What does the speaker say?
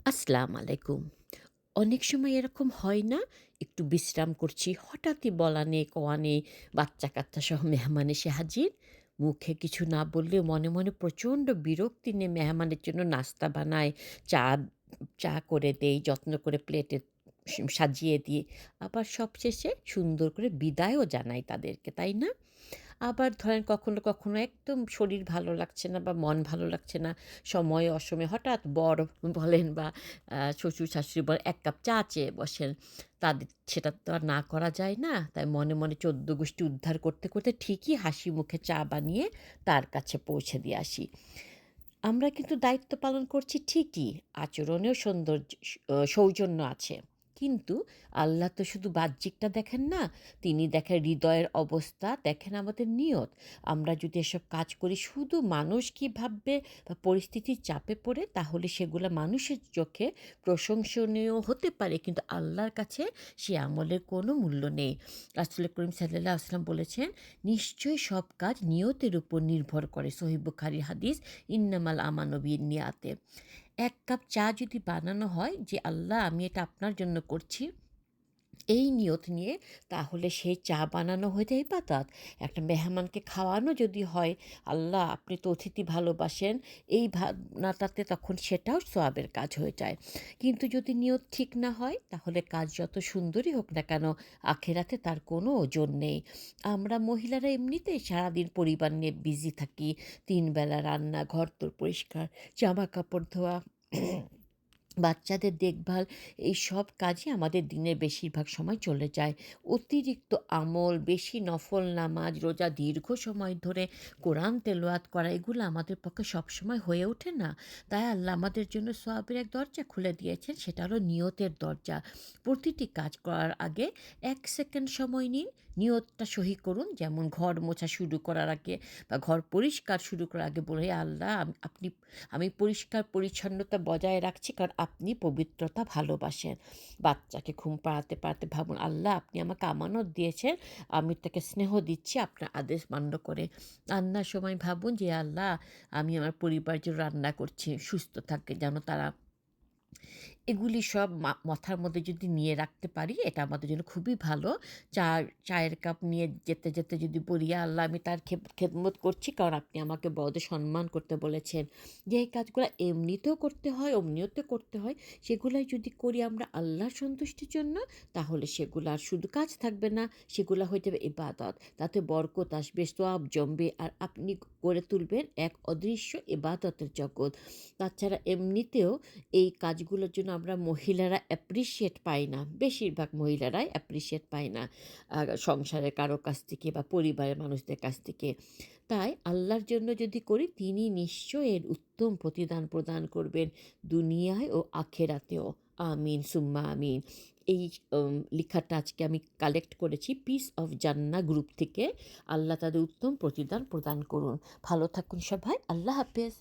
আসসালামু আলাইকুম। অনেক সময় এরকম হয় না? একটু বিশ্রাম করছি, হঠাৎই বলা নেই কওয়া নেই, বাচ্চা-কাচ্চা সহ মেহমান এসে হাজির। মুখে কিছু না বললেও মনে, মনে প্রচণ্ড বিরক্তি নিয়ে মেহমানের জন্য নাস্তা বানাই, চা চা করে দেই, যত্ন করে প্লেটে সাজিয়ে দিই। আবার সবশেষে সুন্দর করে বিদায়ও জানাই তাদেরকে, তাই না? আবার ধরেন কখনো, কখনো একদম শরীর ভালো লাগছে না বা মন ভালো লাগছে না। সময়ে অসময়ে হঠাৎ বর বলেন বা শ্বশুর-শাশুড়ি বলেন ১ কাপ চা চেয়ে বসেন। সেটা তো আর না করা যায় না। তাই মনে, মনে ১৪ গোষ্ঠী উদ্ধার করতে, করতে ঠিকই হাসি মুখে চা বানিয়ে তার কাছে পৌঁছে দিয়ে আসি। আমরা কিন্তু দায়িত্ব পালন করছি ঠিকই, আচরণেও সৌজন্য আছে। কিন্তু আল্লাহ তো শুধু বাহ্যিকটা দেখেন না, তিনি দেখেন হৃদয়ের অবস্থা, দেখেন আমাদের নিয়ত। আমরা যদি এসব কাজ করি শুধু মানুষ কি ভাববে বা পরিস্থিতির চাপে পড়ে, তাহলে সেগুলা মানুষের চোখে প্রশংসনীয় হতে পারে, কিন্তু আল্লাহর কাছে সে আমলের কোনো মূল্য নেই। রাসূল করিম সাল্লাল্লাহু আলাইহি ওয়াসাল্লাম বলেছেন, "নিশ্চয়ই সব কাজ নিয়তের উপর নির্ভর করে।" সহিহ বুখারীর হাদিস। ইন্নামাল আমানু বিন্নিয়াতে। ১ কাপ চা যদি বানানো হয় যে, "আল্লাহ আমি এটা আপনার জন্য করছি।" এই নিয়ত নিয়ে, তাহলে সেই চা বানানো হয়ে যায় ইবাদত। একটা মেহমানকে খাওয়ানো যদি হয়, "আল্লাহ আপনি তো অতিথি ভালোবাসেন।" এই ভাবনাটাতে তখন সেটাও সওয়াবের কাজ হয়ে যায়। কিন্তু যদি নিয়ত ঠিক না হয়, তাহলে কাজ যত সুন্দরই হোক না কেন, আখেরাতে তার কোনো ওজন নেই। আমরা মহিলারা এমনিতেই সারাদিন পরিবার নিয়ে বিজি থাকি। ৩ বেলা রান্না, ঘরদোর পরিষ্কার, জামাকাপড় ধোয়া, বাচ্চাদের দেখভাল, এই সব কাজই আমাদের দিনের বেশিরভাগ সময় চলে যায়। অতিরিক্ত আমল, বেশি নফল নামাজ, রোজা, দীর্ঘ সময় ধরে কোরআন তেলাওয়াত করা, এগুলো আমাদের পক্ষে সবসময় হয়ে ওঠে না। তাই আল্লাহ আমাদের জন্য সওয়াবের এক দরজা খুলে দিয়েছেন, সেটা হলো নিয়তের দরজা। প্রতিটি কাজ করার আগে ১ সেকেন্ড সময় নিন, নিয়তটা সহি করুন। যেমন ঘর মোছা শুরু করার আগে বা ঘর পরিষ্কার শুরু করার আগে বলে, "হে আল্লাহ আমি পরিষ্কার পরিচ্ছন্নতা বজায় রাখছি কারণ আপনি পবিত্রতা ভালোবাসেন।" বাচ্চাকে ঘুম পাড়াতে, পাড়াতে ভাবুন, "আল্লাহ আপনি আমাকে আমানত দিয়েছেন, আমি তাকে স্নেহ দিচ্ছি আপনার আদেশ মান্য করে।" রান্নার সময় ভাবুন যে, "আল্লাহ আমি আমার পরিবারের জন্য রান্না করছি, সুস্থ থাকে যেন তারা।" এগুলি সব মাথার মধ্যে যদি নিয়ে রাখতে পারি, এটা আমাদের জন্য খুবই ভালো। চায়ের কাপ নিয়ে যেতে, যেতে যদি বলি, "ইয়া আল্লাহ আমি তার খেদমত করছি কারণ আপনি আমাকে বড়দের সম্মান করতে বলেছেন।" যে এই কাজগুলা এমনিতেও করতে হয়, অমনিতেও করতে হয়, সেগুলাই যদি করি আমরা আল্লাহর সন্তুষ্টির জন্য, তাহলে সেগুলা আর শুধু কাজ থাকবে না, সেগুলা হয়ে যাবে ইবাদত। তাতে বরকত আসবে, সওয়াব জমবে আর আপনি গড়ে তুলবেন এক অদৃশ্য ইবাদতের জগৎ। তাছাড়া এমনিতেও এই কাজগুলোর জন্য আমরা মহিলারা অ্যাপ্রিশিয়েট পাই না। বেশিরভাগ মহিলারাই অ্যাপ্রিশিয়েট পায় না সংসারের কারো কাছ থেকে বা পরিবারের মানুষদের কাছ থেকে। তাই আল্লাহর জন্য যদি করি, তিনি নিশ্চয়ই এর উত্তম প্রতিদান প্রদান করবেন দুনিয়ায় ও আখেরাতেও। আমিন সুম্মা আমিন। এই লিখাটা আজকে আমি কালেক্ট করেছি পিস অফ জান্নাহ গ্রুপ থেকে। আল্লাহ তাদের উত্তম প্রতিদান প্রদান করুন। ভালো থাকুন সবাই। আল্লাহ হাফেজ।